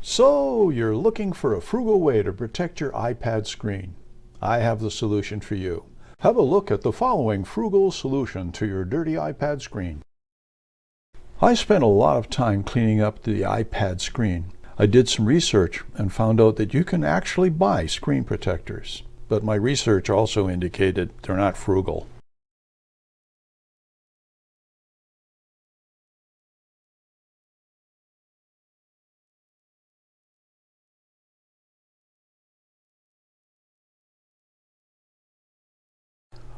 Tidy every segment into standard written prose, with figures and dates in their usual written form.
So, you're looking for a frugal way to protect your iPad screen. I have the solution for you. Have a look at the following frugal solution to your dirty iPad screen. I spent a lot of time cleaning up the iPad screen. I did some research and found out that you can actually buy screen protectors. But my research also indicated they're not frugal.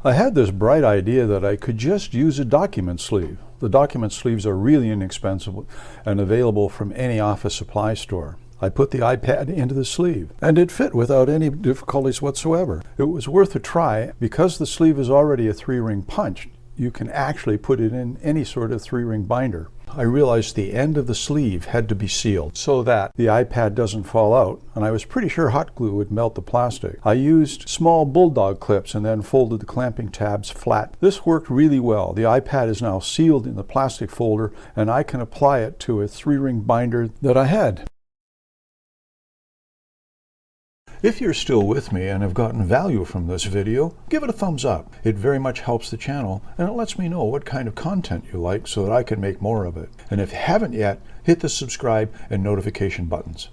I had this bright idea that I could just use a document sleeve. The document sleeves are really inexpensive and available from any office supply store. I put the iPad into the sleeve, and it fit without any difficulties whatsoever. It was worth a try. Because the sleeve is already a 3-ring punch, you can actually put it in any sort of 3-ring binder. I realized the end of the sleeve had to be sealed so that the iPad doesn't fall out, and I was pretty sure hot glue would melt the plastic. I used small bulldog clips and then folded the clamping tabs flat. This worked really well. The iPad is now sealed in the plastic folder, and I can apply it to a 3-ring binder that I had. If you're still with me and have gotten value from this video, give it a thumbs up. It very much helps the channel, and it lets me know what kind of content you like so that I can make more of it. And if you haven't yet, hit the subscribe and notification buttons.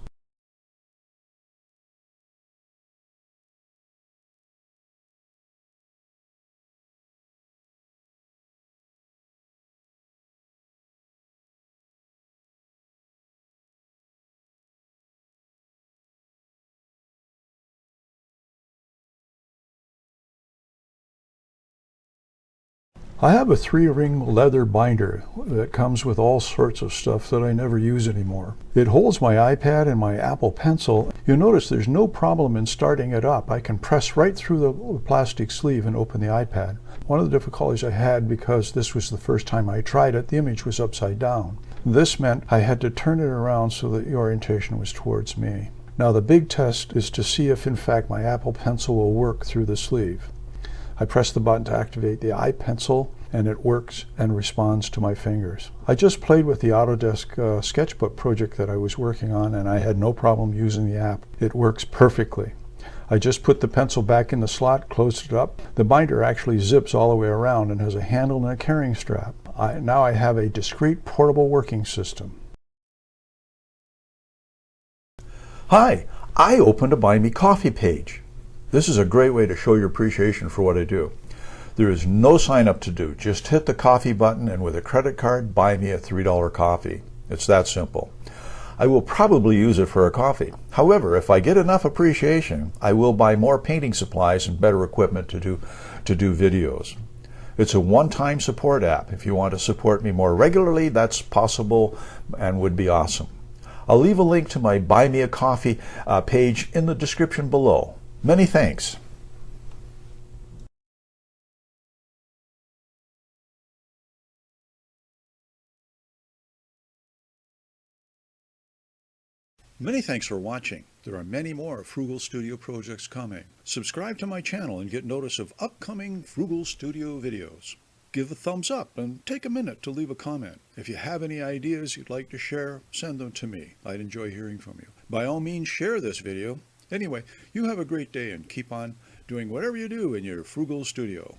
I have a 3-ring leather binder that comes with all sorts of stuff that I never use anymore. It holds my iPad and my Apple Pencil. You'll notice there's no problem in starting it up. I can press right through the plastic sleeve and open the iPad. One of the difficulties I had, because this was the first time I tried it, the image was upside down. This meant I had to turn it around so that the orientation was towards me. Now the big test is to see if in fact my Apple Pencil will work through the sleeve. I press the button to activate the iPencil, and it works and responds to my fingers. I just played with the Autodesk sketchbook project that I was working on, and I had no problem using the app. It works perfectly. I just put the pencil back in the slot, closed it up. The binder actually zips all the way around and has a handle and a carrying strap. Now I have a discrete portable working system. Hi, I opened a Buy Me Coffee page. This is a great way to show your appreciation for what I do. There is no sign up to do. Just hit the coffee button and with a credit card, buy me a $3 coffee. It's that simple. I will probably use it for a coffee. However, if I get enough appreciation, I will buy more painting supplies and better equipment to do videos. It's a one-time support app. If you want to support me more regularly, that's possible and would be awesome. I'll leave a link to my Buy Me a Coffee page in the description below. Many thanks. Many thanks for watching. There are many more Frugal Studio projects coming. Subscribe to my channel and get notice of upcoming Frugal Studio videos. Give a thumbs up and take a minute to leave a comment. If you have any ideas you'd like to share, send them to me. I'd enjoy hearing from you. By all means, share this video. Anyway, you have a great day and keep on doing whatever you do in your Frugal Studio.